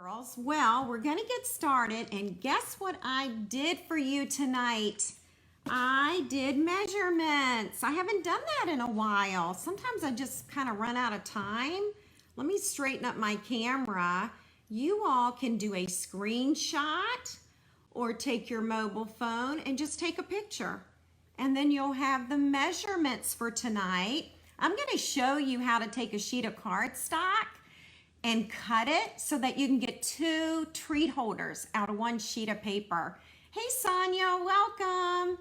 Girls, well, we're going to get started, and guess what I did for you tonight? I did measurements. I haven't done that in a while. Sometimes I just kind of run out of time. Let me straighten up my camera. You all can do a screenshot or take your mobile phone and just take a picture. And then you'll have the measurements for tonight. I'm going to show you how to take a sheet of cardstock and cut it so that you can get 2 treat holders out of 1 sheet of paper. Hey Sonia, welcome.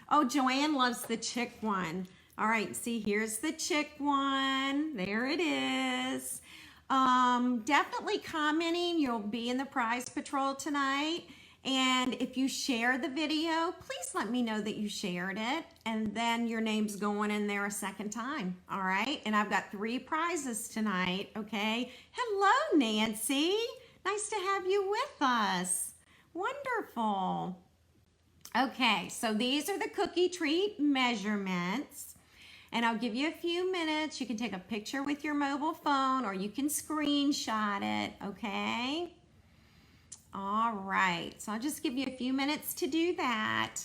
Oh, Joanne loves the chick one. All right, see, here's the chick one. There it is. Definitely commenting. You'll be in the prize patrol tonight. And if you share the video, please let me know that you shared it, and then your name's going in there a second time, all right? And I've got 3 prizes tonight, okay? Hello, Nancy. Nice to have you with us. Wonderful. Okay, so these are the cookie treat measurements, and I'll give you a few minutes. You can take a picture with your mobile phone, or you can screenshot it, okay? All right, so I'll just give you a few minutes to do that.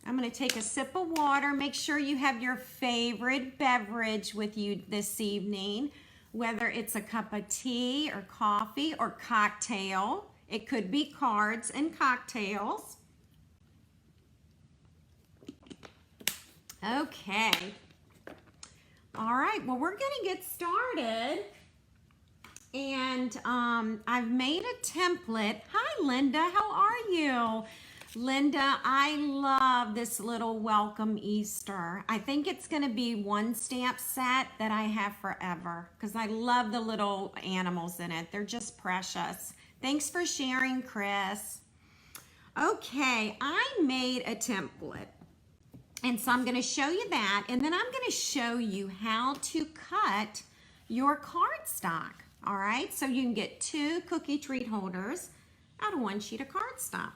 I'm going to take a sip of water. Make sure you have your favorite beverage with you this evening, whether it's a cup of tea or coffee or cocktail. It could be cards and cocktails. Okay. All right, well, we're going to get started. And I've made a template. Hi, Linda. How are you? Linda, I love this little welcome Easter. I think it's going to be one stamp set that I have forever because I love the little animals in it. They're just precious. Thanks for sharing, Chris. Okay, I made a template. And so I'm going to show you that. And then I'm going to show you how to cut your cardstock. All right, so you can get 2 cookie treat holders out of 1 sheet of cardstock.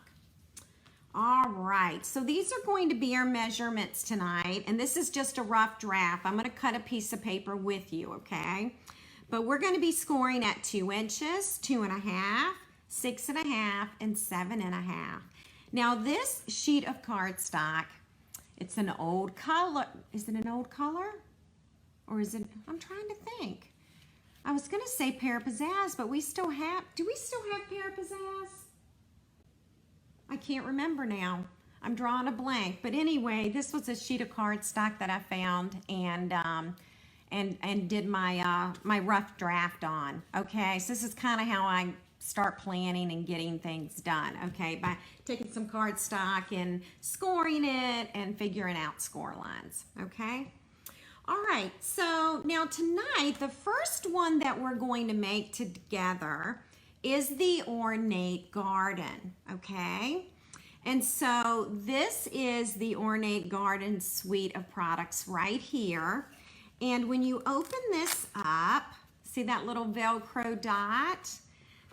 All right, so these are going to be our measurements tonight, and this is just a rough draft. I'm going to cut a piece of paper with you, okay? But we're going to be scoring at 2 inches, 2.5, 6.5, and 7.5. Now this sheet of cardstock, it's an old color. Is it an old color? Or is it, I'm trying to think. I was going to say Pear Pizzazz, but we still have, do we still have Pear Pizzazz? I can't remember now. I'm drawing a blank. But anyway, this was a sheet of cardstock that I found and did my my rough draft on. Okay, so this is kind of how I start planning and getting things done. Okay, by taking some cardstock and scoring it and figuring out score lines. Okay. All right, so now tonight, the first one that we're going to make together is the Ornate Garden, okay? And so this is the Ornate Garden suite of products right here. And when you open this up, see that little Velcro dot?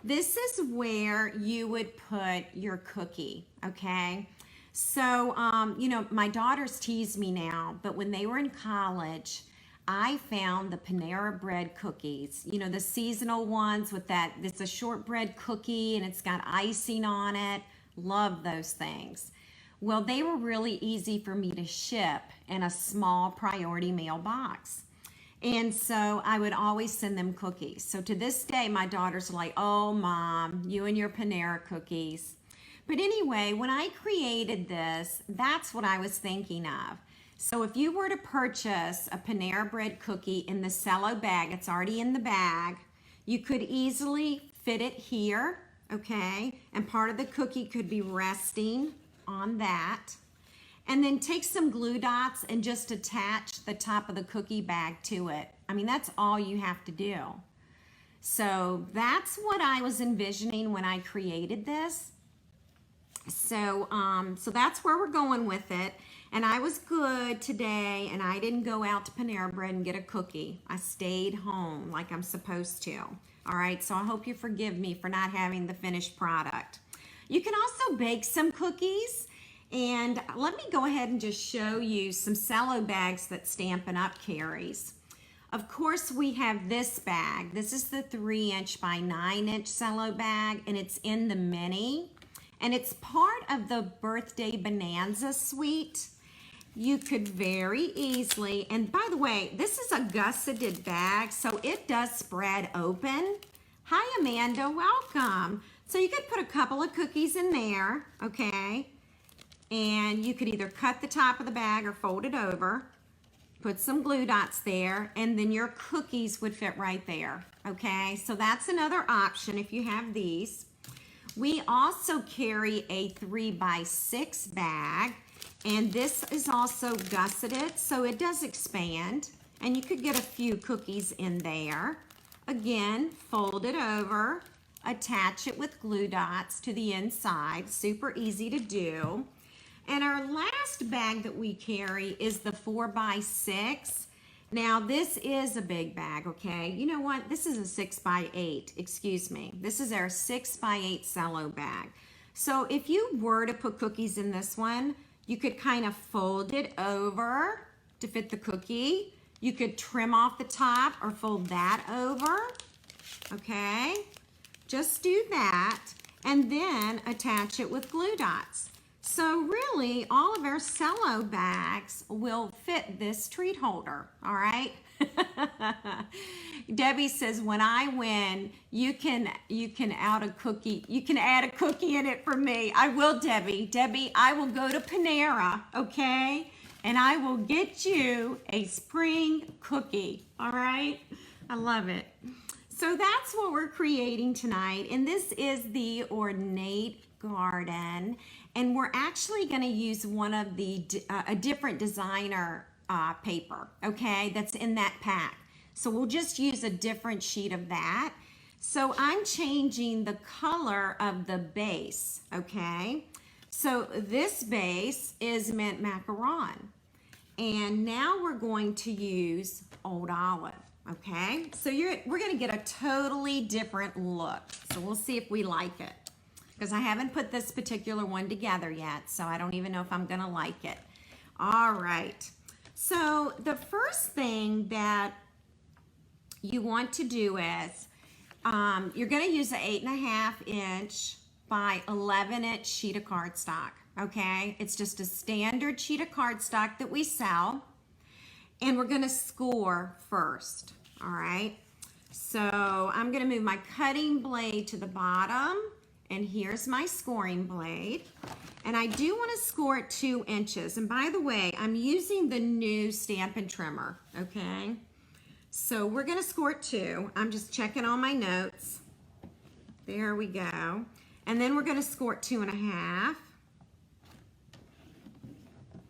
This is where you would put your cookie, okay? So, you know, my daughters tease me now, but when they were in college, I found the Panera Bread cookies, you know, the seasonal ones with that, it's a shortbread cookie and it's got icing on it. Love those things. Well, they were really easy for me to ship in a small priority mail box. And so I would always send them cookies. So to this day, my daughters are like, oh, Mom, you and your Panera cookies. But anyway, when I created this, that's what I was thinking of. So if you were to purchase a Panera Bread cookie in the cello bag, it's already in the bag, you could easily fit it here, okay? And part of the cookie could be resting on that. And then take some glue dots and just attach the top of the cookie bag to it. I mean, that's all you have to do. So that's what I was envisioning when I created this. So, so that's where we're going with it. And I was good today, and I didn't go out to Panera Bread and get a cookie. I stayed home like I'm supposed to. All right, so I hope you forgive me for not having the finished product. You can also bake some cookies, and let me go ahead and just show you some cello bags that Stampin' Up carries. Of course, we have this bag. This is the 3" by 9" cello bag, and it's in the mini. And it's part of the Birthday Bonanza suite. You could very easily, and by the way, this is a gusseted bag, so it does spread open. Hi, Amanda, welcome. So you could put a couple of cookies in there, okay? And you could either cut the top of the bag or fold it over. Put some glue dots there, and then your cookies would fit right there, okay? So that's another option if you have these. We also carry a 3 by 6 bag, and this is also gusseted, so it does expand, and you could get a few cookies in there. Again, fold it over, attach it with glue dots to the inside, super easy to do. And our last bag that we carry is the 4 by 6. Now this is a big bag, okay? You know what? This is a 6 by 8, excuse me. This is our 6 by 8 cello bag. So if you were to put cookies in this one, you could kind of fold it over to fit the cookie. You could trim off the top or fold that over, okay? Just do that and then attach it with glue dots. So really, all of our cello bags will fit this treat holder, all right? Debbie says, when I win, you can add a cookie in it for me. I will, Debbie. Debbie, I will go to Panera, okay? And I will get you a spring cookie, all right? I love it. So that's what we're creating tonight, and this is the Ornate Garden. And we're actually going to use one of the a different designer paper, okay, that's in that pack. So we'll just use a different sheet of that. So I'm changing the color of the base, okay. So this base is mint macaron, and now we're going to use old olive, okay. So we're going to get a totally different look. So we'll see if we like it, because I haven't put this particular one together yet, so I don't even know if I'm gonna like it. All right, so the first thing that you want to do is, you're gonna use an 8.5" by 11" sheet of cardstock, okay? It's just a standard sheet of cardstock that we sell, and we're gonna score first, all right? So I'm gonna move my cutting blade to the bottom, and here's my scoring blade. And I do want to score at 2 inches. And by the way, I'm using the new Stampin' Trimmer, okay? So we're going to score at 2. I'm just checking all my notes. There we go. And then we're going to score at 2.5.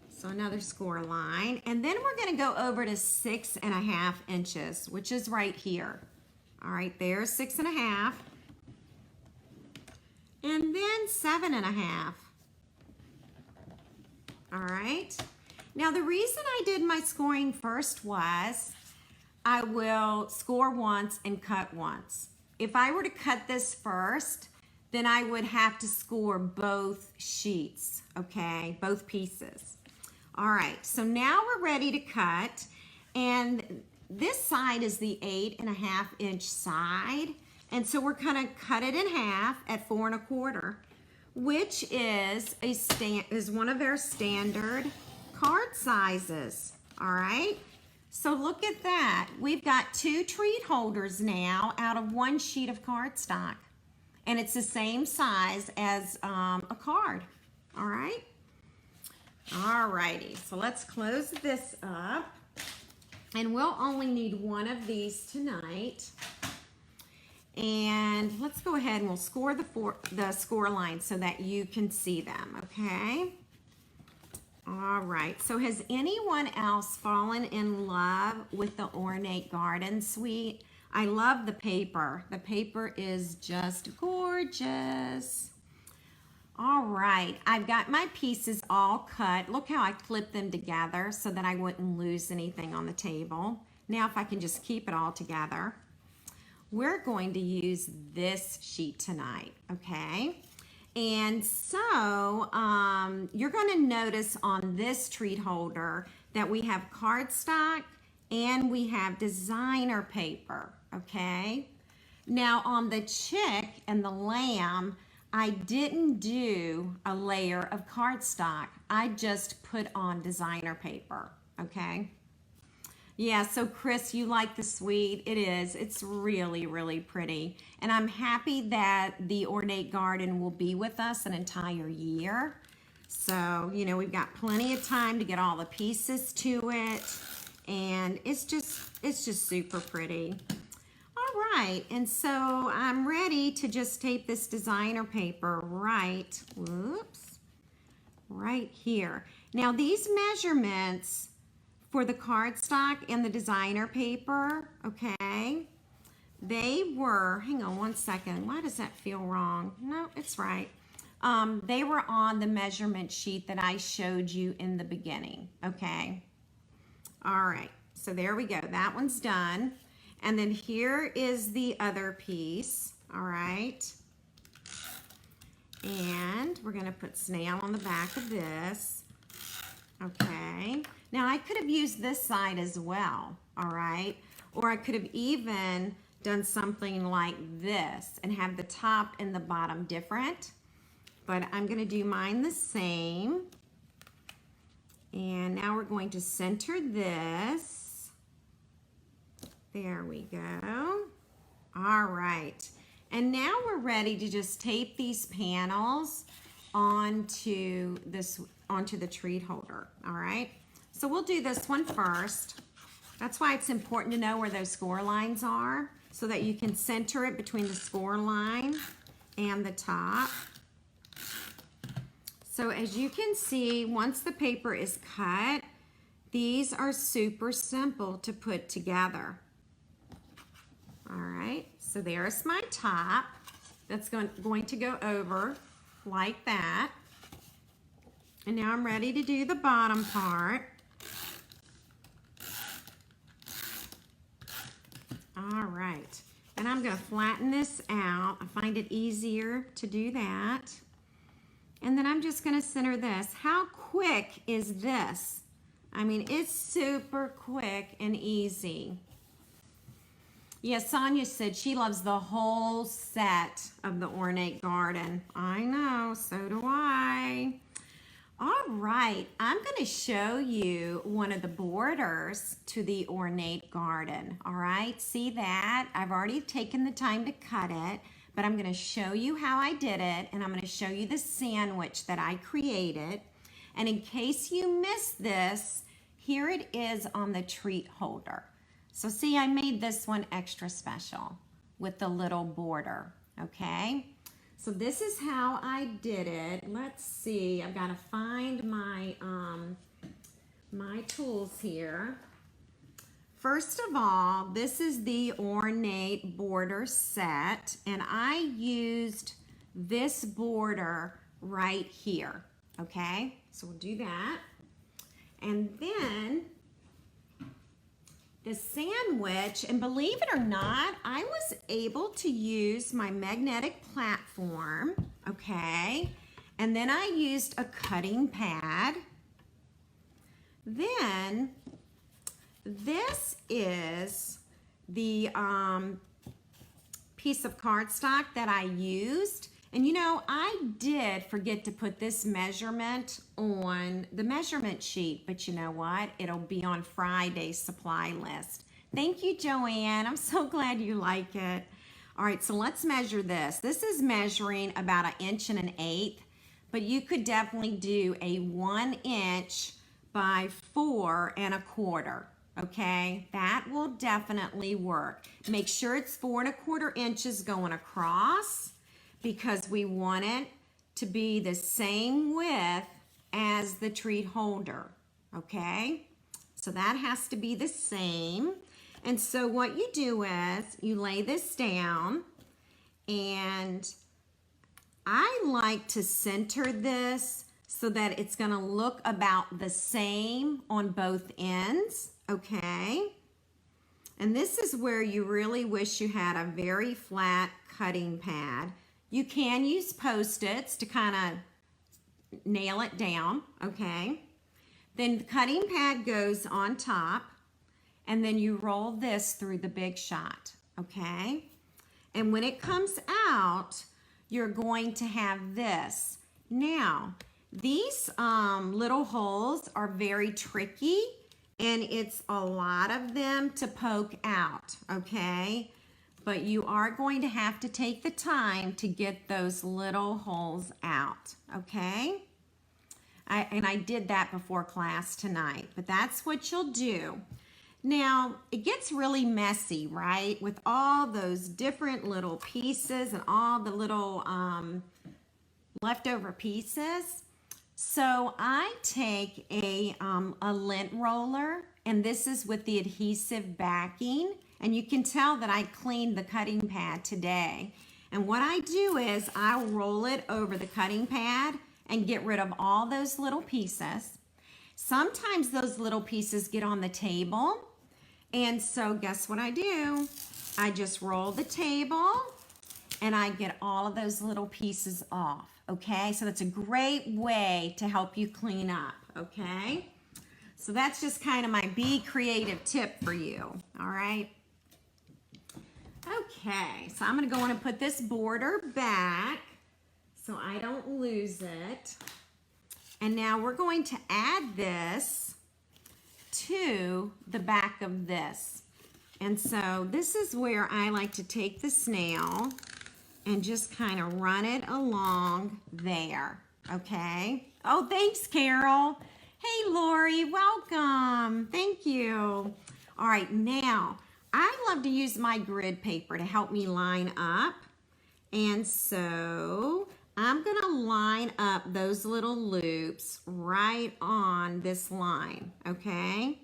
So another score line. And then we're going to go over to 6.5 inches, which is right here. All right, there's 6.5. And then 7.5. All right. Now the reason I did my scoring first was I will score once and cut once. If I were to cut this first, then I would have to score both sheets, okay, both pieces. All right, so now we're ready to cut, and this side is the 8.5" side. And so we're gonna cut it in half at 4 1/4, which is one of our standard card sizes. All right. So look at that. We've got 2 treat holders now out of 1 sheet of cardstock, and it's the same size as a card. All right. All righty. So let's close this up, and we'll only need 1 of these tonight. And let's go ahead and we'll score the score lines so that you can see them, okay? All right, so has anyone else fallen in love with the Ornate Garden Suite? I love the paper. The paper is just gorgeous. All right, I've got my pieces all cut. Look how I clipped them together so that I wouldn't lose anything on the table. Now if I can just keep it all together. We're going to use this sheet tonight, okay? And so you're going to notice on this treat holder that we have cardstock and we have designer paper, okay? Now on the chick and the lamb, I didn't do a layer of cardstock. I just put on designer paper, okay? Yeah, so Chris, you like the suite. It is. It's really, really pretty. And I'm happy that the Ornate Garden will be with us an entire year. So, you know, we've got plenty of time to get all the pieces to it. And it's just super pretty. All right, and so I'm ready to just tape this designer paper right here. Now these measurements for the cardstock and the designer paper, okay, they were, hang on one second, why does that feel wrong? No, it's right. They were on the measurement sheet that I showed you in the beginning, okay? All right, so there we go, that one's done. And then here is the other piece, all right? And we're gonna put snail on the back of this, okay? Now I could have used this side as well, all right? Or I could have even done something like this and have the top and the bottom different, but I'm gonna do mine the same. And now we're going to center this. There we go. All right. And now we're ready to just tape these panels onto the treat holder. All right. So we'll do this one first. That's why it's important to know where those score lines are so that you can center it between the score line and the top. So as you can see, once the paper is cut, these are super simple to put together. All right, so there's my top. That's going to go over like that. And now I'm ready to do the bottom part. All right, and I'm going to flatten this out. I find it easier to do that. And then I'm just going to center this. How quick is this? I mean, it's super quick and easy. Yeah, Sonia said she loves the whole set of the Ornate Garden. I know, so do I. All right, I'm going to show you one of the borders to the Ornate Garden. All right, see that? I've already taken the time to cut it, but I'm going to show you how I did it, and I'm going to show you the sandwich that I created. And in case you missed this, here it is on the treat holder. So see, I made this one extra special with the little border, okay? So this is how I did it. Let's see, I've got to find my, my tools here. First of all, this is the Ornate border set, and I used this border right here, okay? So we'll do that. And then the sandwich, and believe it or not, I was able to use my magnetic platform, okay? And then I used a cutting pad. Then this is the piece of cardstock that I used. And you know, I did forget to put this measurement on the measurement sheet, but you know what? It'll be on Friday's supply list. Thank you, Joanne. I'm so glad you like it. All right, so let's measure this. This is measuring about 1 1/8 inches, but you could definitely do a 1 inch by 4 1/4. Okay, that will definitely work. Make sure it's 4 1/4 inches going across, because we want it to be the same width as the treat holder, okay? So that has to be the same. And so what you do is you lay this down, and I like to center this so that it's gonna look about the same on both ends, okay? And this is where you really wish you had a very flat cutting pad. You can use Post-its to kind of nail it down, okay? Then the cutting pad goes on top, and then you roll this through the big shot, okay? And when it comes out, you're going to have this. Now, these little holes are very tricky, and it's a lot of them to poke out, okay? But you are going to have to take the time to get those little holes out, okay? I did that before class tonight, but that's what you'll do. Now, it gets really messy, right? With all those different little pieces and all the little leftover pieces. So I take a lint roller, and this is with the adhesive backing. And you can tell that I cleaned the cutting pad today. And what I do is I roll it over the cutting pad and get rid of all those little pieces. Sometimes those little pieces get on the table. And so guess what I do? I just roll the table and I get all of those little pieces off, okay? So that's a great way to help you clean up, okay? So that's just kind of my be creative tip for you, all right? Okay, so I'm gonna go in and put this border back so I don't lose it. And now we're going to add this to the back of this. And so this is where I like to take the snail and just kind of run it along there, okay? Oh, thanks, Carol. Hey, Lori, welcome. Thank you. All right, now, I love to use my grid paper to help me line up. And so I'm gonna line up those little loops right on this line, okay?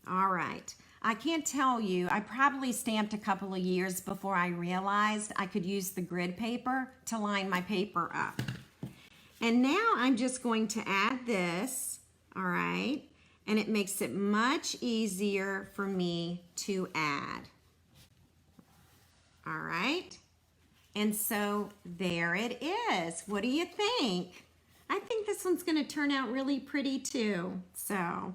All right, I can't tell you, I probably stamped a couple of years before I realized I could use the grid paper to line my paper up. And now I'm just going to add this, all right? And it makes it much easier for me to add. All right? And so there it is. What do you think? I think this one's gonna turn out really pretty too. So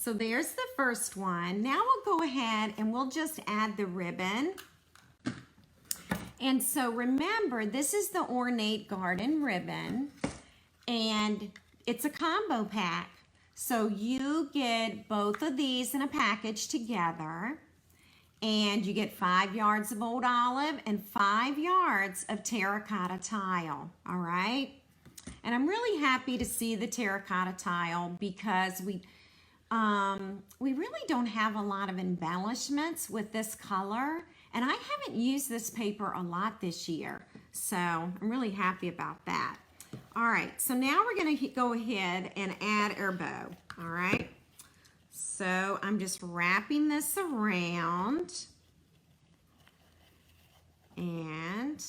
there's the first one. Now we'll go ahead and we'll just add the ribbon. And so remember, this is the Ornate Garden ribbon, and it's a combo pack. So you get both of these in a package together, and you get 5 yards of old olive and 5 yards of terracotta tile, all right? And I'm really happy to see the terracotta tile because we really don't have a lot of embellishments with this color, and I haven't used this paper a lot this year, so I'm really happy about that. All right, so now we're gonna go ahead and add our bow, all right? So I'm just wrapping this around, and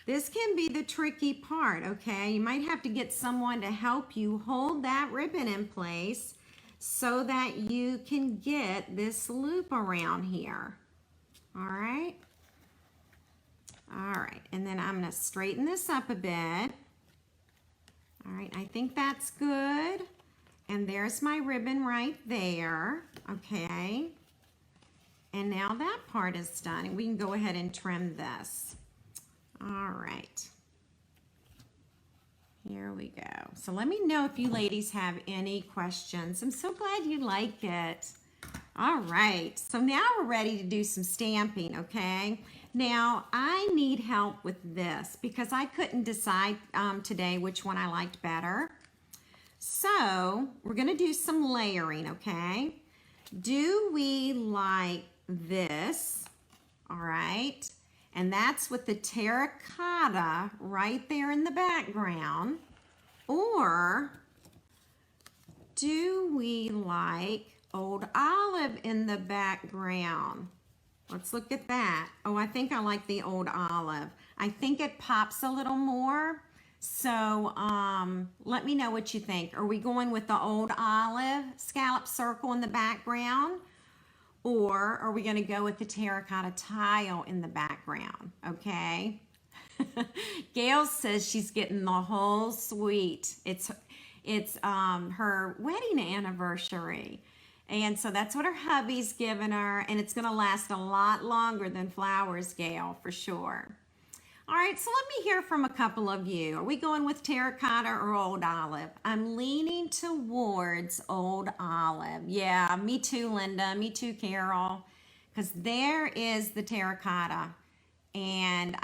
this can be the tricky part, okay? You might have to get someone to help you hold that ribbon in place so that you can get this loop around here, all right? All right, and then I'm gonna straighten this up a bit. All right, I think that's good. And there's my ribbon right there, okay? And now that part is done, and we can go ahead and trim this. All right. Here we go. So let me know if you ladies have any questions. I'm so glad you like it. All right, so now we're ready to do some stamping, okay? Now, I need help with this because I couldn't decide today which one I liked better. So, we're gonna do some layering, okay? Do we like this, all right? And that's with the terracotta right there in the background. Or do we like old olive in the background? Let's look at that. Oh, I think I like the old olive. I think it pops a little more. So let me know what you think. Are we going with the old olive scallop circle in the background? Or are we gonna go with the terracotta tile in the background, okay? Gail says she's getting the whole suite. It's her wedding anniversary. And so that's what her hubby's given her, and it's going to last a lot longer than Flowers, Gail, for sure. All right, so let me hear from a couple of you. Are we going with terracotta or old olive? I'm leaning towards old olive. Yeah, me too, Linda. Me too, Carol. Because there is the terracotta. And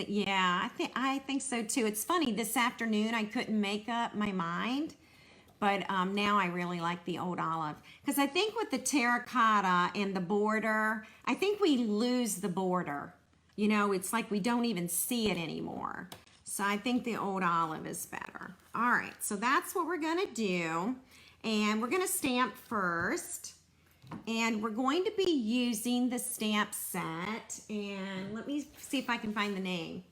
yeah, I think so too. It's funny, this afternoon I couldn't make up my mind. But now I really like the old olive. Because I think with the terracotta and the border, I think we lose the border. You know, it's like we don't even see it anymore. So I think the old olive is better. All right, so that's what we're gonna do. And we're gonna stamp first. And we're going to be using the stamp set. And let me see if I can find the name.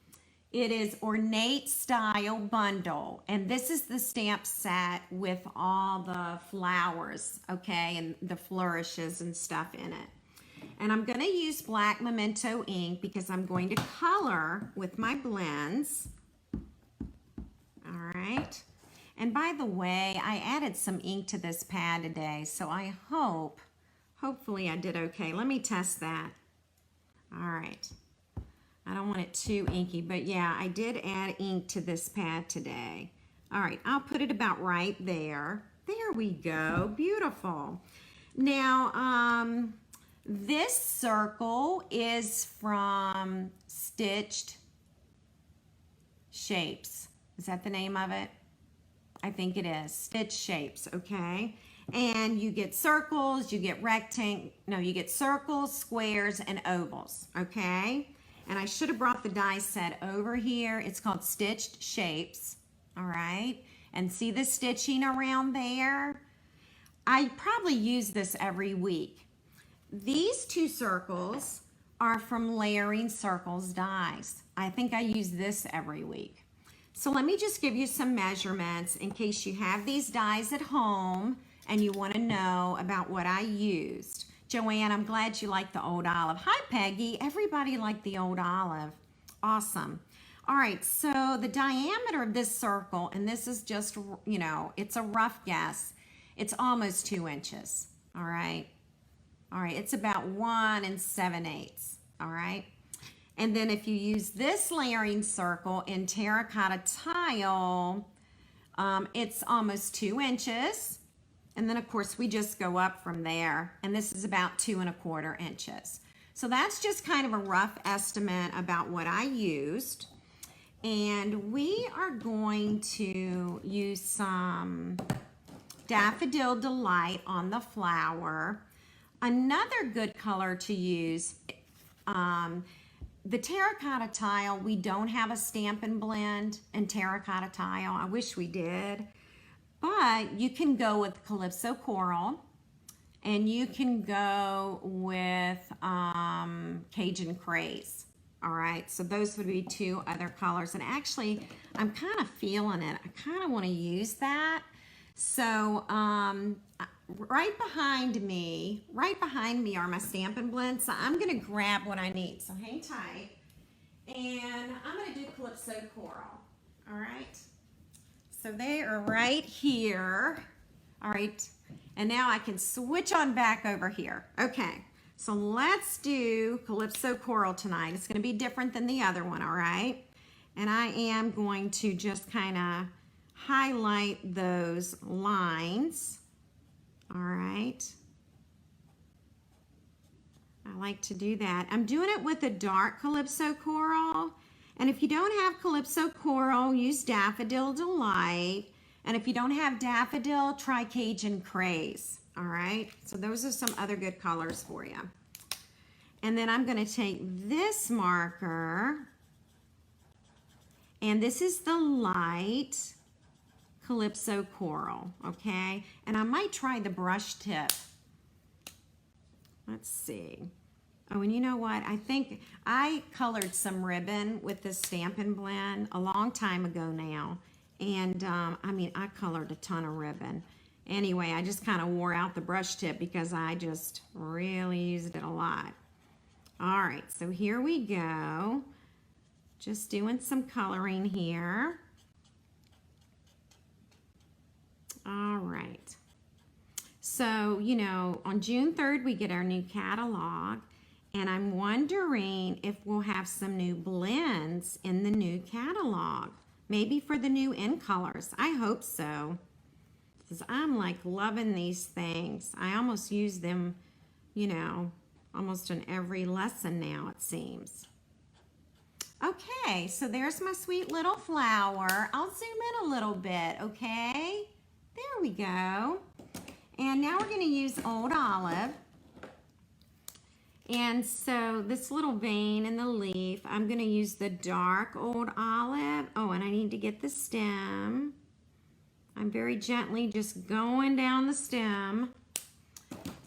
It is Ornate Style Bundle. And this is the stamp set with all the flowers, okay, and the flourishes and stuff in it. And I'm going to use black Memento ink because I'm going to color with my blends. All right. And by the way, I added some ink to this pad today, so hopefully I did okay. Let me test that. All right. I don't want it too inky, but yeah, I did add ink to this pad today. All right, I'll put it about right there. There we go. Beautiful. Now, this circle is from Stitched Shapes. Is that the name of it? I think it is. Stitched Shapes, okay? And you get circles, you get you get circles, squares, and ovals, okay? And I should have brought the die set over here. It's called Stitched Shapes, all right? And see the stitching around there? I probably use this every week. These two circles are from Layering Circles dies. I think I use this every week. So let me just give you some measurements in case you have these dies at home and you want to know about what I used. Joanne, I'm glad you like the old olive. Hi, Peggy. Everybody liked the old olive. Awesome. All right, so the diameter of this circle, and this is just, you know, it's a rough guess. It's almost 2 inches, all right? All right, it's about 1 7/8, all right? And then if you use this layering circle in terracotta tile, it's almost 2 inches. And then of course we just go up from there, and this is about 2 1/4 inches. So that's just kind of a rough estimate about what I used. And we are going to use some Daffodil Delight on the flower. Another good color to use, the terracotta tile, we don't have a Stampin' Blend in terracotta tile. I wish we did. But you can go with Calypso Coral, and you can go with Cajun Craze. All right, so those would be 2 other colors. And actually, I'm kind of feeling it. I kind of want to use that. So right behind me are my Stampin' Blends. So I'm going to grab what I need. So hang tight. And I'm going to do Calypso Coral. All right. So they are right here. All right. And now I can switch on back over here. Okay. So let's do Calypso Coral tonight. It's going to be different than the other one, all right? And I am going to just kind of highlight those lines. All right. I like to do that. I'm doing it with a dark Calypso Coral. And if you don't have Calypso Coral, use Daffodil Delight. And if you don't have Daffodil, try Cajun Craze. All right, so those are some other good colors for you. And then I'm going to take this marker, and this is the light Calypso Coral, okay? And I might try the brush tip. Let's see. Oh, and you know what? I think I colored some ribbon with this Stampin' Blend a long time ago now. And I mean, I colored a ton of ribbon. Anyway, I just kind of wore out the brush tip because I just really used it a lot. All right, so here we go. Just doing some coloring here. All right. So, you know, on June 3rd, we get our new catalog, and I'm wondering if we'll have some new blends in the new catalog. Maybe for the new in colors. I hope so. Because I'm like loving these things. I almost use them, you know, almost in every lesson now, it seems. Okay, so there's my sweet little flower. I'll zoom in a little bit, okay? There we go. And now we're going to use Old Olive. And so this little vein in the leaf, I'm going to use the dark Old Olive. Oh, and I need to get the stem. I'm very gently just going down the stem.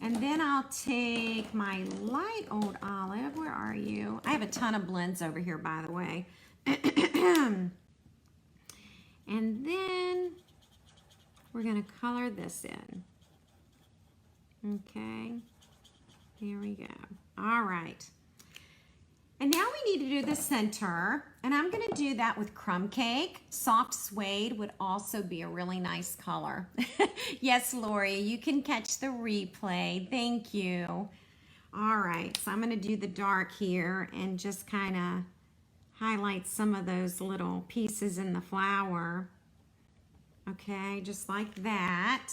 And then I'll take my light Old Olive. Where are you? I have a ton of blends over here, by the way. And then we're going to color this in. Okay, here we go. All right. And now we need to do the center, and I'm going to do that with crumb cake. Soft suede would also be a really nice color. Yes, Lori, you can catch the replay. Thank you. All right, so I'm going to do the dark here and just kind of highlight some of those little pieces in the flower. Okay, just like that.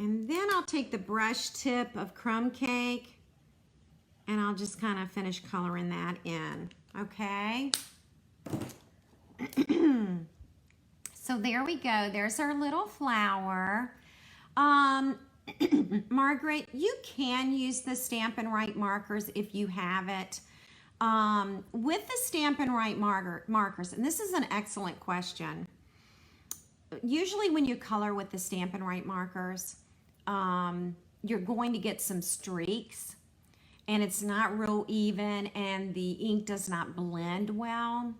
And then I'll take the brush tip of crumb cake and I'll just kind of finish coloring that in, okay? So there we go. There's our little flower. Margaret, you can use the Stampin' Write markers if you have it. With the Stampin' Write markers, and this is an excellent question. Usually when you color with the Stampin' Write markers, you're going to get some streaks and it's not real even and the ink does not blend well.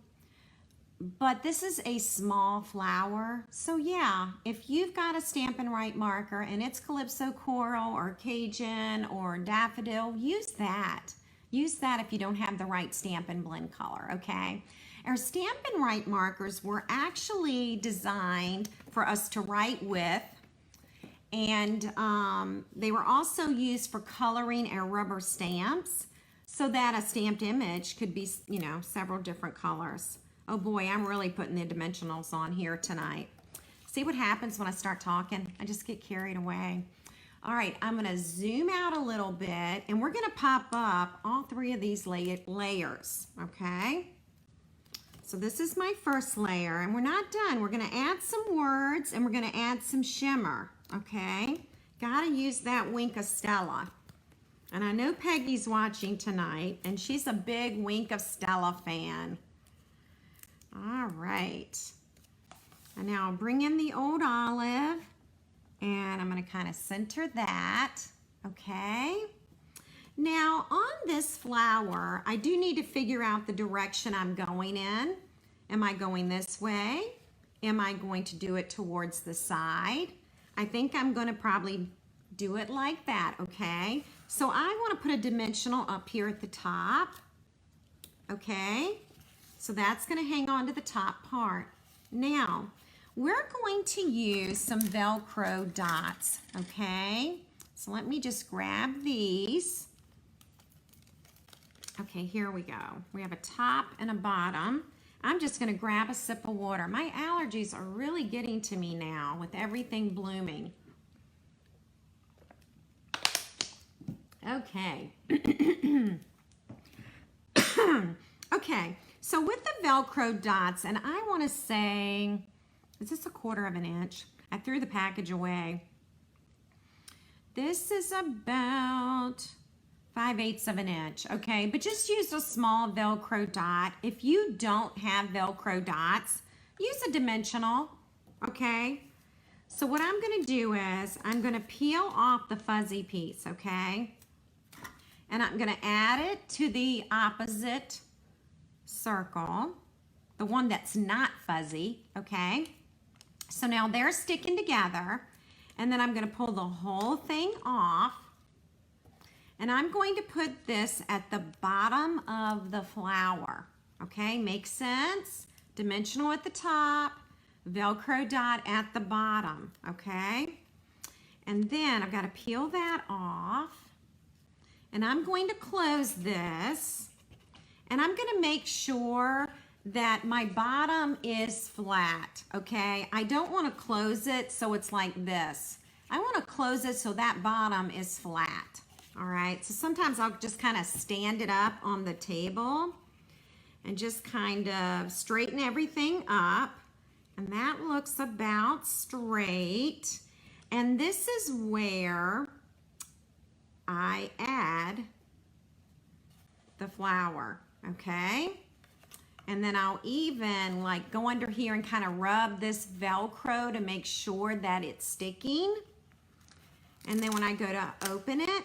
But this is a small flower, so yeah, if you've got a Stampin' Write marker and it's Calypso Coral or Cajun or Daffodil, use that. Use that if you don't have the right Stampin' Blend color, okay? Our Stampin' Write markers were actually designed for us to write with, and they were also used for coloring our rubber stamps so that a stamped image could be, you know, several different colors. Oh boy, I'm really putting the dimensionals on here tonight. See what happens when I start talking? I just get carried away. All right, I'm gonna zoom out a little bit and we're gonna pop up all three of these layers, okay? So this is my first layer and we're not done. We're gonna add some words and we're gonna add some shimmer, okay? Gotta use that Wink of Stella. And I know Peggy's watching tonight and she's a big Wink of Stella fan. All right. And now I'll bring in the Old Olive and I'm gonna kind of center that, okay? Now on this flower, I do need to figure out the direction I'm going in. Am I going this way? Am I going to do it towards the side? I think I'm gonna probably do it like that, okay? So I wanna put a dimensional up here at the top, okay? So that's gonna hang on to the top part. Now, we're going to use some Velcro dots, okay? So let me just grab these. Okay, here we go. We have a top and a bottom. I'm just gonna grab a sip of water. My allergies are really getting to me now with everything blooming. Okay. Okay, so with the Velcro dots, and I wanna say, is this 1/4 of an inch? I threw the package away. This is about 5/8 of an inch, okay? But just use a small Velcro dot. If you don't have Velcro dots, use a dimensional, okay? So what I'm gonna do is, I'm gonna peel off the fuzzy piece, okay? And I'm gonna add it to the opposite circle, the one that's not fuzzy, okay? So now they're sticking together, and then I'm gonna pull the whole thing off, and I'm going to put this at the bottom of the flower, okay? Makes sense? Dimensional at the top, Velcro dot at the bottom, okay? And then I've got to peel that off. And I'm going to close this. And I'm going to make sure that my bottom is flat, okay? I don't want to close it so it's like this. I want to close it so that bottom is flat, all right? So sometimes I'll just kind of stand it up on the table and just kind of straighten everything up. And that looks about straight. And this is where I add the flour, okay? And then I'll even like go under here and kind of rub this Velcro to make sure that it's sticking. And then when I go to open it,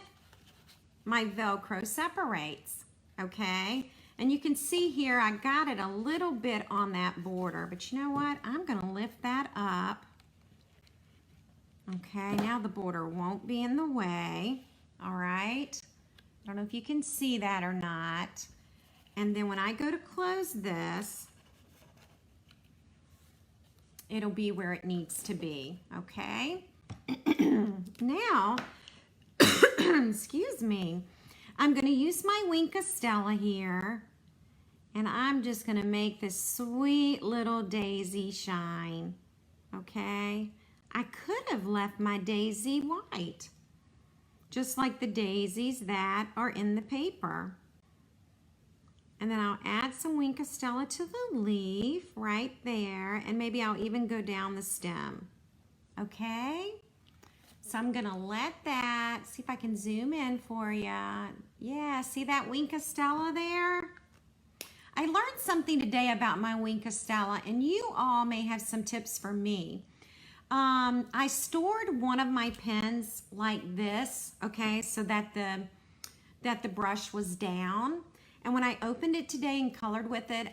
my Velcro separates, okay? And you can see here, I got it a little bit on that border, but you know what? I'm gonna lift that up. Okay, now the border won't be in the way, all right? I don't know if you can see that or not. And then when I go to close this, it'll be where it needs to be, okay? Now, excuse me, I'm gonna use my Wink of Stella here, and I'm just gonna make this sweet little daisy shine, okay? I could have left my daisy white, just like the daisies that are in the paper. And then I'll add some Wink of Stella to the leaf right there, and maybe I'll even go down the stem, okay? So I'm gonna let that, see if I can zoom in for you. Yeah, see that Wink of Stella there? I learned something today about my Wink of Stella, and you all may have some tips for me. I stored one of my pens like this, okay, so that the brush was down. And when I opened it today and colored with it,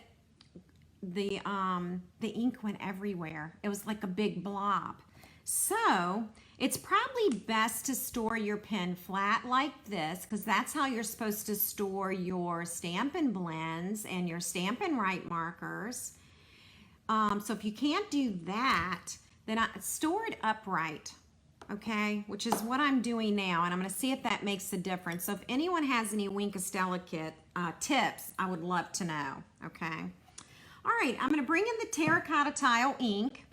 the ink went everywhere. It was like a big blob. So it's probably best to store your pen flat like this, because that's how you're supposed to store your Stampin' Blends and your Stampin' Write markers. So if you can't do that, then I store it upright, okay? Which is what I'm doing now, and I'm gonna see if that makes a difference. So if anyone has any Wink of Stella tips, I would love to know, okay? All right, I'm gonna bring in the terracotta tile ink,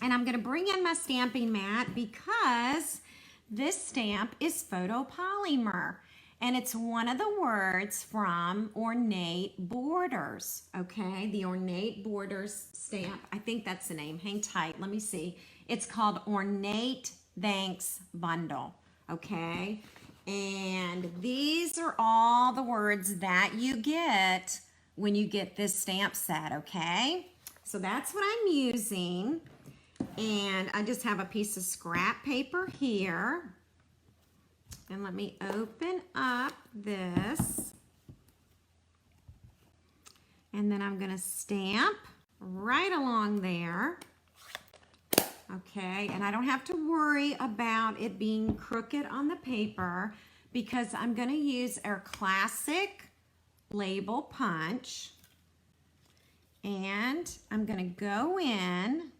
and I'm gonna bring in my stamping mat because this stamp is photopolymer, and it's one of the words from Ornate Borders, okay? The Ornate Borders stamp, I think that's the name, hang tight, let me see. It's called Ornate Thanks Bundle, okay? And these are all the words that you get when you get this stamp set, okay? So that's what I'm using. And I just have a piece of scrap paper here. And let me open up this. And then I'm gonna stamp right along there. Okay, and I don't have to worry about it being crooked on the paper because I'm gonna use our classic label punch. And I'm gonna go in,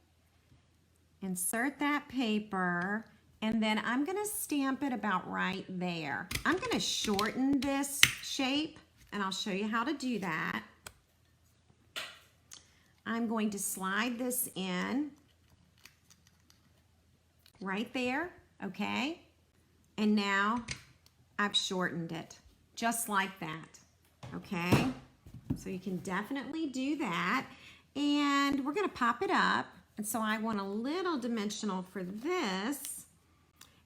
insert that paper, and then I'm gonna stamp it about right there. I'm gonna shorten this shape, and I'll show you how to do that. I'm going to slide this in right there, okay? And now I've shortened it, just like that, okay? So you can definitely do that. And we're gonna pop it up. And so I want a little dimensional for this.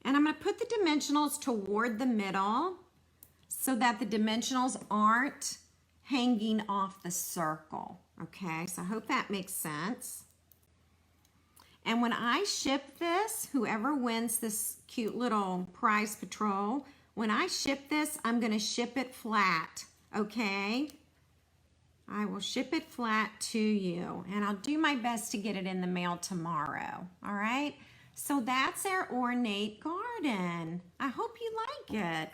And I'm gonna put the dimensionals toward the middle so that the dimensionals aren't hanging off the circle, okay? So I hope that makes sense. And when I ship this, whoever wins this cute little prize patrol, when I ship this, I'm gonna ship it flat, okay? I will ship it flat to you, and I'll do my best to get it in the mail tomorrow, all right? So that's our ornate garden. I hope you like it.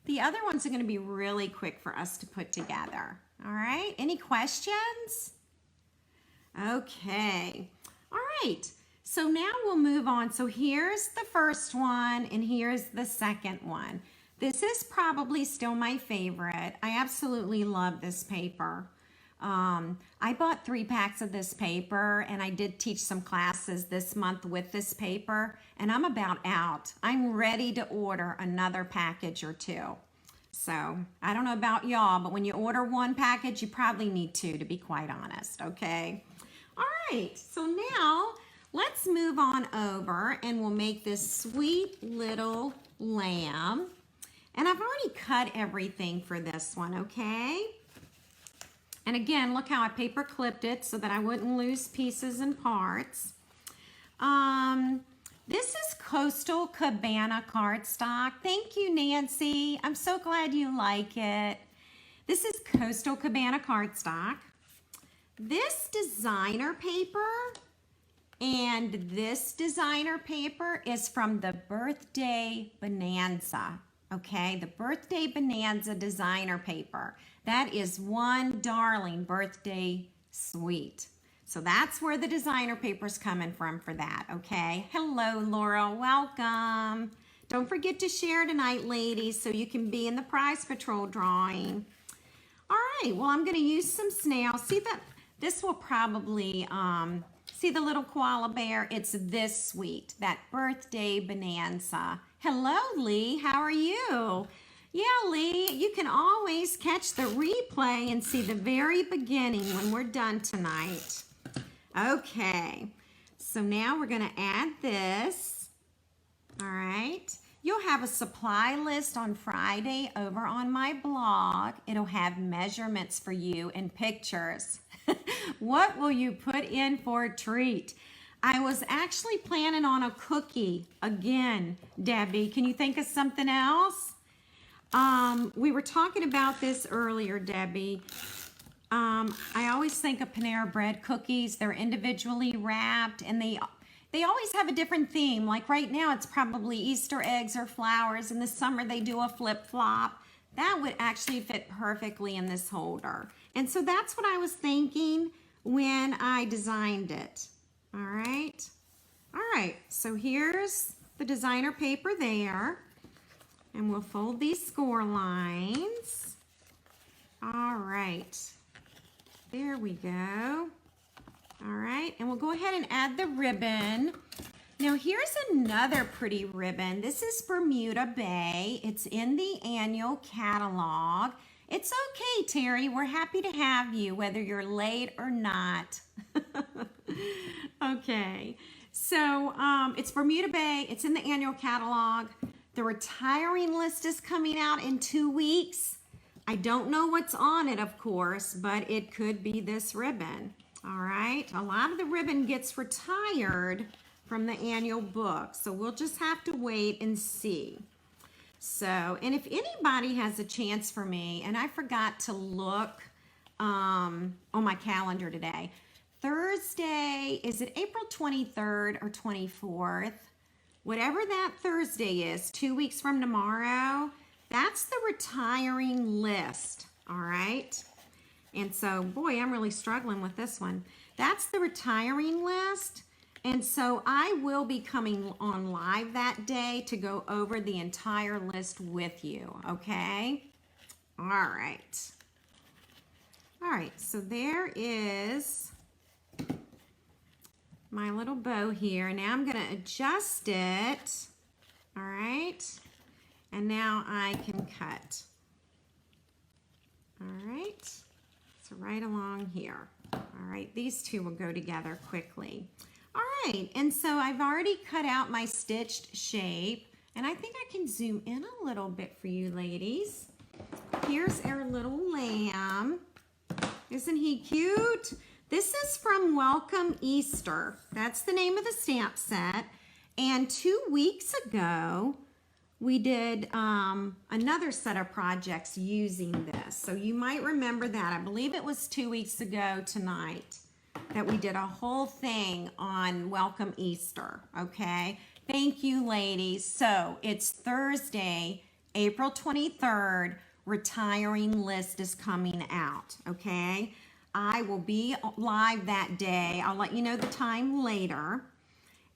The other ones are gonna be really quick for us to put together, all right? Any questions? Okay. All right, So now we'll move on. So here's the first one and here's the second one. This is probably still my favorite. I absolutely love this paper. I bought 3 packs of this paper and I did teach some classes this month with this paper and I'm about out. I'm ready to order another package or 2. So I don't know about y'all, but when you order 1 package, you probably need 2 to be quite honest, okay? All right, so now let's move on over and we'll make this sweet little lamb. And I've already cut everything for this one, okay? And again, look how I paper clipped it so that I wouldn't lose pieces and parts. This is Coastal Cabana cardstock. Thank you, Nancy. I'm so glad you like it. This is Coastal Cabana cardstock. This designer paper and this designer paper is from the Birthday Bonanza. Okay, the Birthday Bonanza designer paper. That is one darling birthday suite. So that's where the designer paper's coming from for that, okay? Hello, Laura, welcome. Don't forget to share tonight, ladies, so you can be in the prize patrol drawing. All right, well, I'm gonna use some snails. See that, this will probably, see the little koala bear? It's this sweet, that Birthday Bonanza. Hello, Lee, how are you? Yeah, Lee, you can always catch the replay and see the very beginning when we're done tonight. Okay, so now we're gonna add this. All right, you'll have a supply list on Friday over on my blog. It'll have measurements for you and pictures. What will you put in for a treat? I was actually planning on a cookie again, Debbie. Can you think of something else? We were talking about this earlier, Debbie. I always think of Panera Bread cookies. They're individually wrapped and they always have a different theme. Like right now, it's probably Easter eggs or flowers. In the summer, they do a flip-flop. That would actually fit perfectly in this holder. And so that's what I was thinking when I designed it. All right. All right, so here's the designer paper there. And we'll fold these score lines. All right. There we go. All right, and we'll go ahead and add the ribbon. Now here's another pretty ribbon. This is Bermuda Bay. It's in the annual catalog. It's okay, Terry. We're happy to have you, whether you're late or not. Okay, so it's Bermuda Bay. It's in the annual catalog. The retiring list is coming out in 2 weeks. I don't know what's on it, of course, but it could be this ribbon. All right, a lot of the ribbon gets retired from the annual book, so we'll just have to wait and see. So, and if anybody has a chance for me, and I forgot to look on my calendar today, Thursday, is it April 23rd or 24th? Whatever that Thursday is, 2 weeks from tomorrow, that's the retiring list, all right? And so, boy, I'm really struggling with this one. That's the retiring list. And so I will be coming on live that day to go over the entire list with you, okay? All right. All right, so there is my little bow here. Now I'm gonna adjust it, all right? And now I can cut. All right, so right along here. All right, these two will go together quickly. All right, and so I've already cut out my stitched shape, and I think I can zoom in a little bit for you ladies. Here's our little lamb. Isn't he cute? This is from Welcome Easter. That's the name of the stamp set. And 2 weeks ago, we did another set of projects using this. So you might remember that. I believe it was 2 weeks ago tonight that we did a whole thing on Welcome Easter, okay? Thank you, ladies. So it's Thursday, April 23rd, retiring list is coming out, okay? I will be live that day. I'll let you know the time later.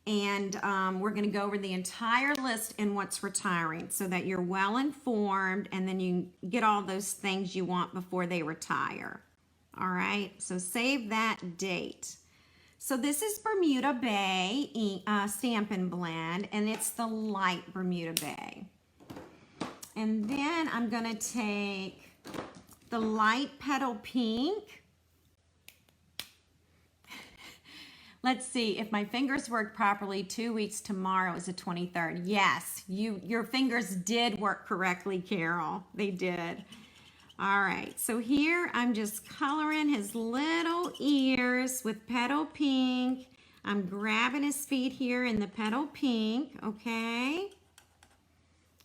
And we're going to go over the entire list and what's retiring so that you're well informed and then you get all those things you want before they retire. All right, so save that date. So this is Bermuda Bay Stampin' Blend, and it's the light Bermuda Bay. And then I'm going to take the light Petal Pink. Let's see, if my fingers work properly, 2 weeks tomorrow is the 23rd. Yes, your fingers did work correctly, Carol. They did. All right, so here I'm just coloring his little ears with Petal Pink. I'm grabbing his feet here in the Petal Pink, okay?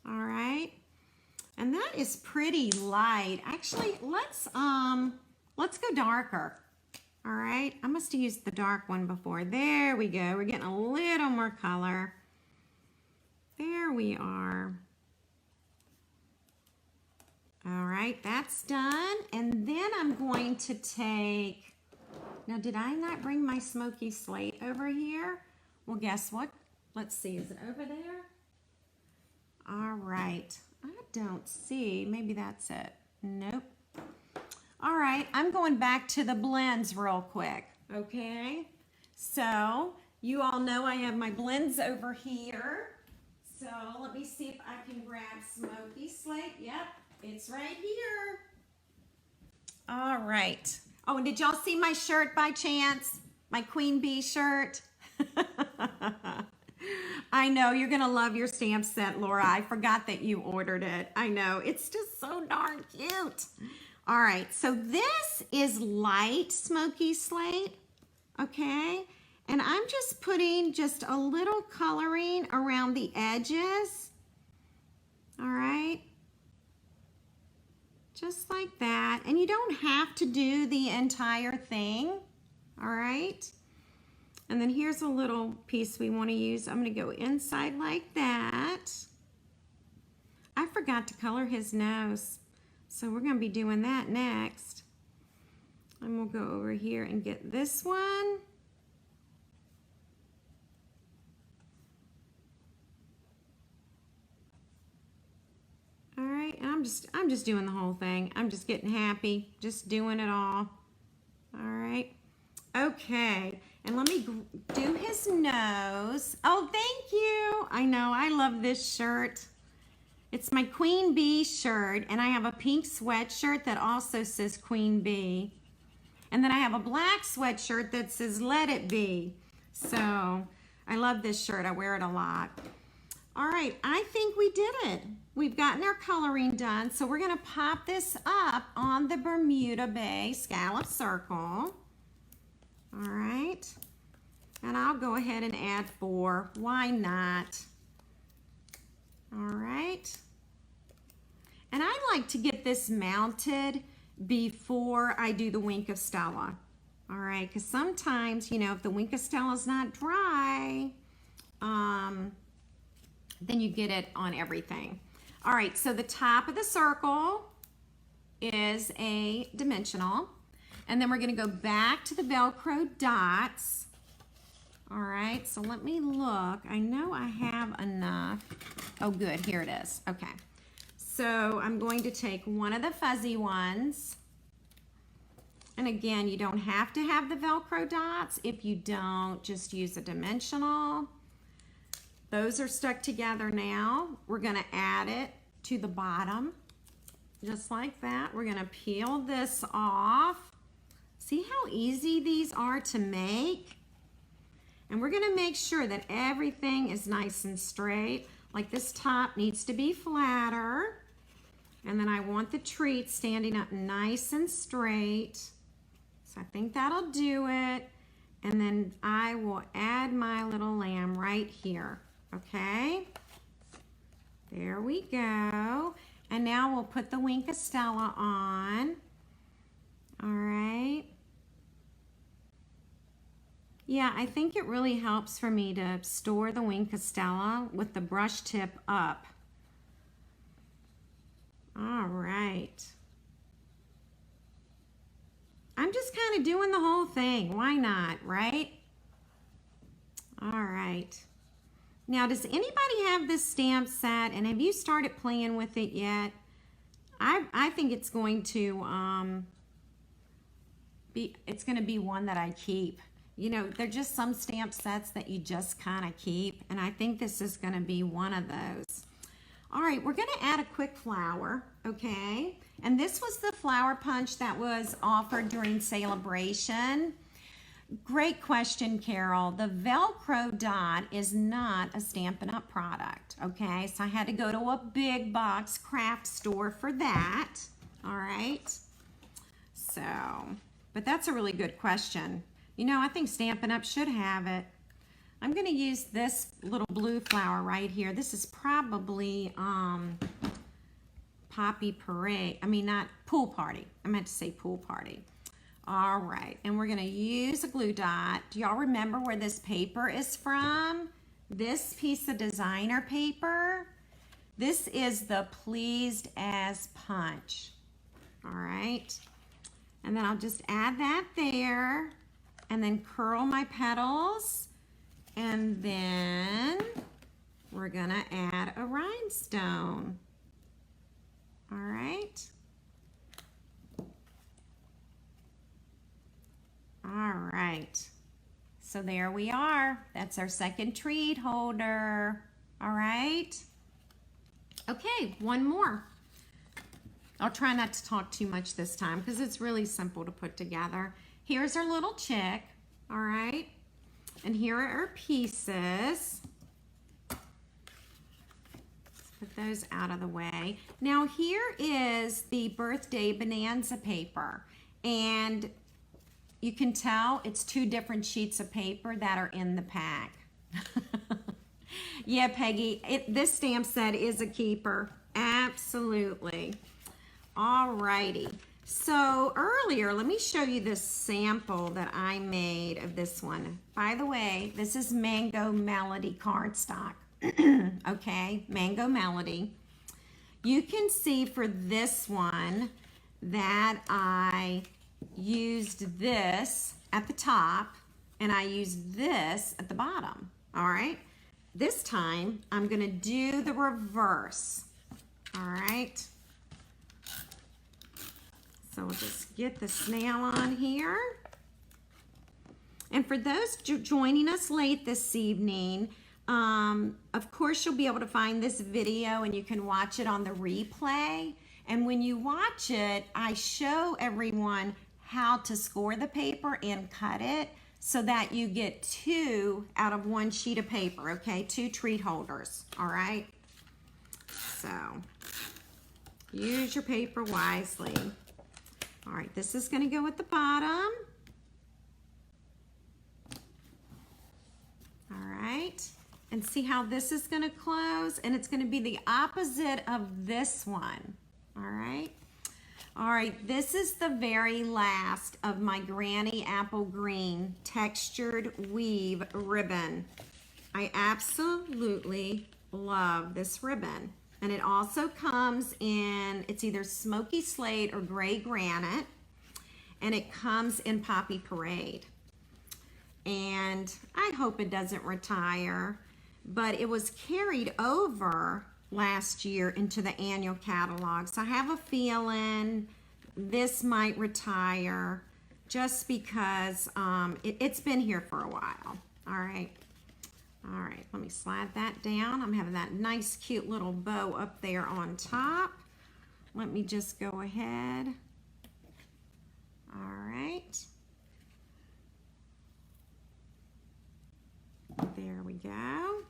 All right, and that is pretty light. Actually, let's go darker. All right, I must have used the dark one before. There we go. We're getting a little more color. There we are. All right, that's done. And then I'm going to take, now did I not bring my smoky slate over here? Well, guess what? Let's see, is it over there? All right, I don't see, maybe that's it. Nope. All right, I'm going back to the blends real quick, okay? So, you all know I have my blends over here. So, let me see if I can grab Smoky Slate. Yep, it's right here. All right. Oh, and did y'all see my shirt by chance? My Queen Bee shirt? I know, you're gonna love your stamp set, Laura. I forgot that you ordered it. I know, it's just so darn cute. All right, so this is light Smoky Slate, okay? And I'm just putting just a little coloring around the edges, all right? Just like that. And you don't have to do the entire thing, all right? And then here's a little piece we want to use. I'm going to go inside like that. I forgot to color his nose. So we're going to be doing that next. And we'll go over here and get this one. All right, and I'm just doing the whole thing. I'm just getting happy, just doing it all. All right. Okay, and let me do his nose. Oh, thank you. I know, I love this shirt. It's my Queen Bee shirt, and I have a pink sweatshirt that also says Queen Bee. And then I have a black sweatshirt that says Let It Be. So I love this shirt. I wear it a lot. All right, I think we did it. We've gotten our coloring done. So we're going to pop this up on the Bermuda Bay scallop circle. All right. And I'll go ahead and add 4. Why not? All right. And I like to get this mounted before I do the Wink of Stella. All right, because sometimes, you know, if the Wink of Stella is not dry, then you get it on everything. All right, so the top of the circle is a dimensional. And then we're going to go back to the Velcro dots. All right, so let me look. I know I have enough. Oh, good, here it is. Okay, so I'm going to take one of the fuzzy ones. And again, you don't have to have the Velcro dots. If you don't, just use a dimensional. Those are stuck together now. We're gonna add it to the bottom, just like that. We're gonna peel this off. See how easy these are to make? And we're gonna make sure that everything is nice and straight. Like this top needs to be flatter. And then I want the treat standing up nice and straight. So I think that'll do it. And then I will add my little lamb right here, okay? There we go. And now we'll put the Wink of Stella on. All right. Yeah, I think it really helps for me to store the Wink of Stella with the brush tip up. All right. I'm just kind of doing the whole thing. Why not, right? All right. Now, does anybody have this stamp set, and have you started playing with it yet? I think it's going to be one that I keep. You know, they're just some stamp sets that you just kind of keep, and I think this is going to be one of those. All right, we're going to add a quick flower, okay? And this was the flower punch that was offered during celebration. Great question, Carol. The Velcro dot is not a Stampin' Up! Product, okay? So I had to go to a big box craft store for that, all right? So, but that's a really good question. You know, I think Stampin' Up! Should have it. I'm going to use this little blue flower right here. This is probably Poppy Parade. I mean, not Pool Party. I meant to say Pool Party. All right, and we're going to use a glue dot. Do y'all remember where this paper is from? This piece of designer paper. This is the Pleased As Punch. All right, and then I'll just add that there. And then curl my petals, and then we're gonna add a rhinestone. All right. All right. So there we are. That's our second treat holder. All right. Okay, one more. I'll try not to talk too much this time because it's really simple to put together. Here's our little chick, all right? And here are our pieces. Let's put those out of the way. Now here is the birthday bonanza paper. And you can tell it's two different sheets of paper that are in the pack. Yeah, Peggy, this stamp set is a keeper. Absolutely. All righty. So earlier, let me show you this sample that I made of this one. By the way, this is Mango Melody cardstock. Okay, Mango Melody. You can see for this one that I used this at the top and I used this at the bottom. All right, this time I'm gonna do the reverse. All right. So we'll just get the snail on here. And for those joining us late this evening, of course you'll be able to find this video and you can watch it on the replay. And when you watch it, I show everyone how to score the paper and cut it so that you get 2 out of 1 sheet of paper, okay? 2 treat holders, all right? So use your paper wisely. All right, this is going to go at the bottom. All right, and see how this is going to close? And it's going to be the opposite of this one. All right. All right, this is the very last of my Granny Apple Green textured weave ribbon. I absolutely love this ribbon. And it also comes in, it's either smoky slate or gray granite, and it comes in Poppy Parade. And I hope it doesn't retire, but it was carried over last year into the annual catalog. So I have a feeling this might retire just because it's been here for a while. All right. All right, let me slide that down. I'm having that nice, cute little bow up there on top. Let me just go ahead. All right. There we go.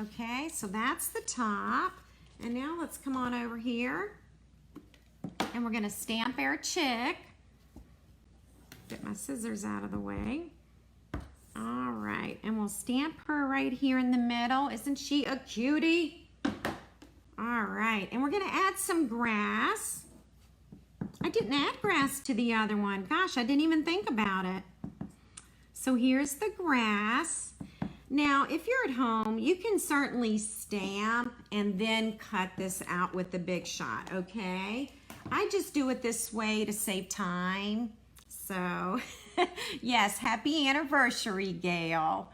Okay, so that's the top. And now let's come on over here. And we're going to stamp our chick. Get my scissors out of the way. All right, and we'll stamp her right here in the middle. Isn't she a cutie? All right, and we're gonna add some grass. I didn't add grass to the other one. Gosh, I didn't even think about it. So here's the grass. Now, if you're at home, you can certainly stamp and then cut this out with the Big Shot, okay? I just do it this way to save time. So, yes, happy anniversary, Gail.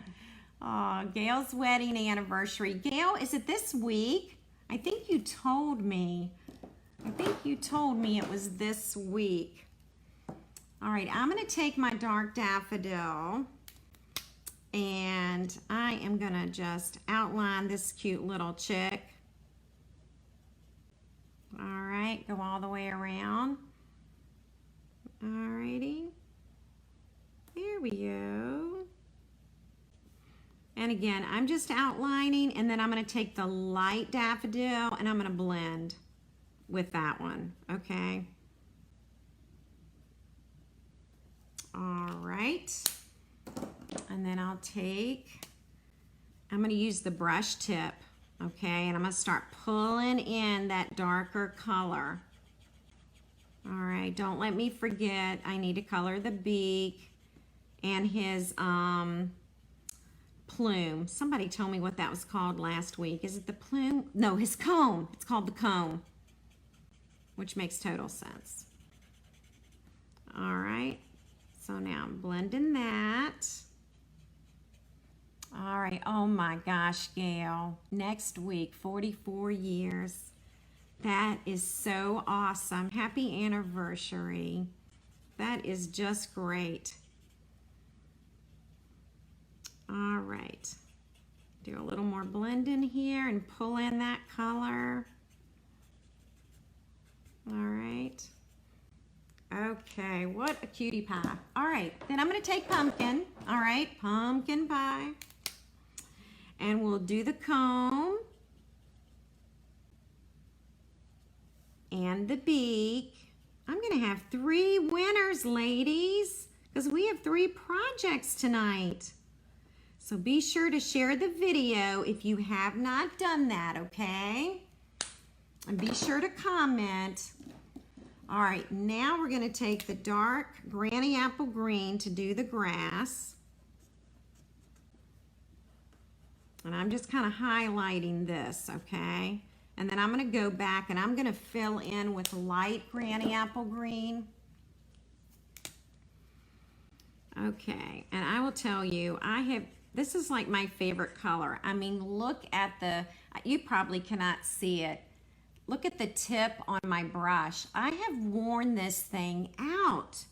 Oh, Gail's wedding anniversary. Gail, is it this week? I think you told me. It was this week. All right, I'm going to take my dark daffodil and I am going to just outline this cute little chick. All right, go all the way around. All righty. There we go. And again, I'm just outlining, and then I'm going to take the light daffodil and I'm going to blend with that one, okay? All right. And then I'm going to use the brush tip, okay? And I'm going to start pulling in that darker color. All right, don't let me forget, I need to color the beak and his plume. Somebody told me what that was called last week. Is it the plume? No, his comb. It's called the comb, which makes total sense. All right, so now I'm blending that. All right, oh my gosh, Gail, next week, 44 years. That is so awesome. Happy anniversary. That is just great. All right, do a little more blending here and pull in that color. All right. Okay, what a cutie pie. All right, then I'm gonna take pumpkin. All right, pumpkin pie. And we'll do the comb and the beak. I'm gonna have 3 winners, ladies, because we have 3 projects tonight. So be sure to share the video if you have not done that, okay? And be sure to comment. All right, now we're gonna take the dark Granny Apple Green to do the grass. And I'm just kind of highlighting this, okay? And then I'm gonna go back and I'm gonna fill in with light Granny Apple Green. Okay, and I will tell you, this is like my favorite color. I mean, look at you probably cannot see it. Look at the tip on my brush. I have worn this thing out.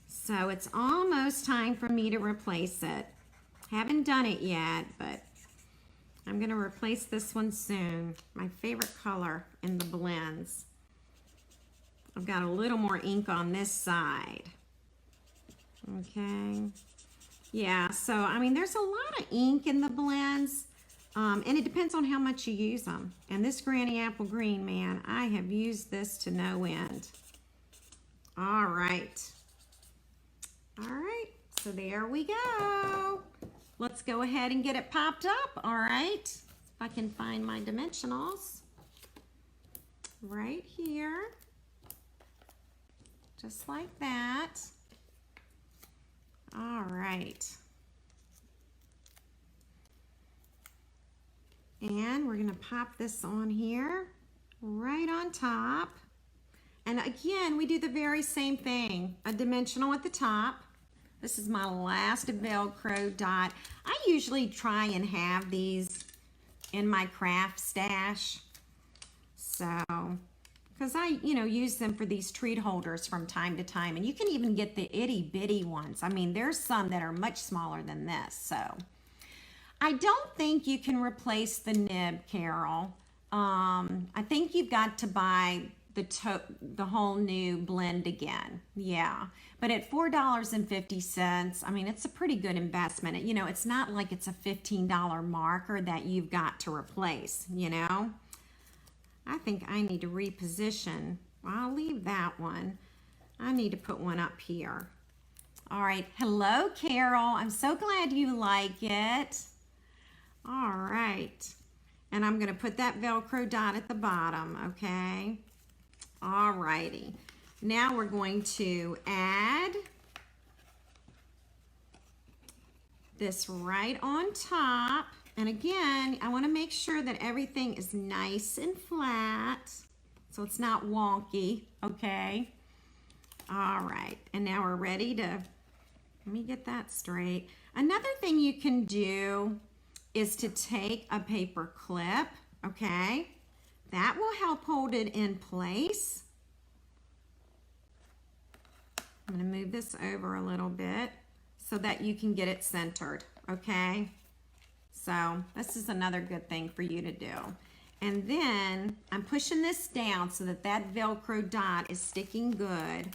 So it's almost time for me to replace it. Haven't done it yet, but I'm gonna replace this one soon. My favorite color in the blends. I've got a little more ink on this side. Okay. Yeah, so I mean, there's a lot of ink in the blends, and it depends on how much you use them. And this Granny Apple Green, man, I have used this to no end. All right. All right, so there we go. Let's go ahead and get it popped up, all right? If I can find my dimensionals. Right here. Just like that. All right. And we're gonna pop this on here, right on top. And again, we do the very same thing. A dimensional at the top. This is my last Velcro dot. I usually try and have these in my craft stash. So, because I, use them for these treat holders from time to time. And you can even get the itty bitty ones. I mean, there's some that are much smaller than this. So, I don't think you can replace the nib, Carol. I think you've got to buy the whole new blend again. Yeah, but at $4.50, I mean, it's a pretty good investment. It's not like it's a $15 marker that you've got to replace, I think I need to reposition. I'll leave that one. I need to put one up here. All right, hello, Carol. I'm so glad you like it. All right, and I'm gonna put that Velcro dot at the bottom, okay? All righty, now we're going to add this right on top. And again, I wanna make sure that everything is nice and flat so it's not wonky, okay? All right, and now we're ready to, let me get that straight. Another thing you can do is to take a paper clip, okay? That will help hold it in place. I'm going to move this over a little bit so that you can get it centered, okay? So this is another good thing for you to do. And then I'm pushing this down so that that Velcro dot is sticking good.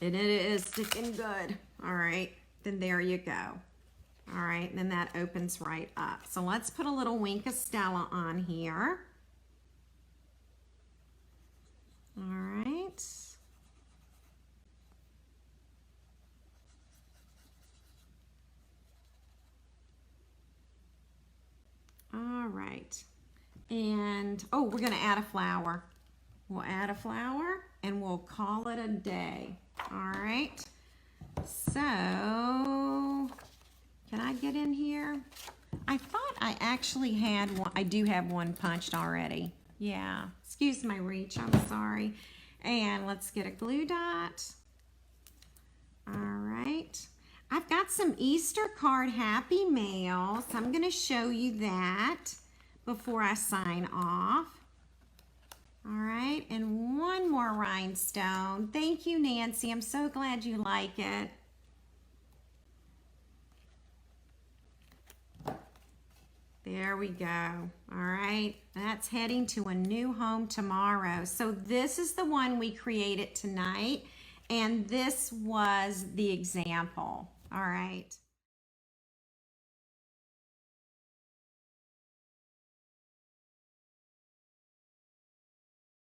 And it is sticking good. All right, then there you go. All right, and then that opens right up. So let's put a little Wink of Stella on here. All right. All right. And, oh, we're going to add a flower. We'll add a flower and we'll call it a day. All right. So, can I get in here? I thought I actually had one. I do have one punched already. Yeah. Excuse my reach. I'm sorry. And let's get a glue dot. All right. I've got some Easter card Happy Mail, so I'm going to show you that before I sign off. All right, and one more rhinestone. Thank you, Nancy. I'm so glad you like it. There we go. All right, that's heading to a new home tomorrow. So this is the one we created tonight, and this was the example. All right.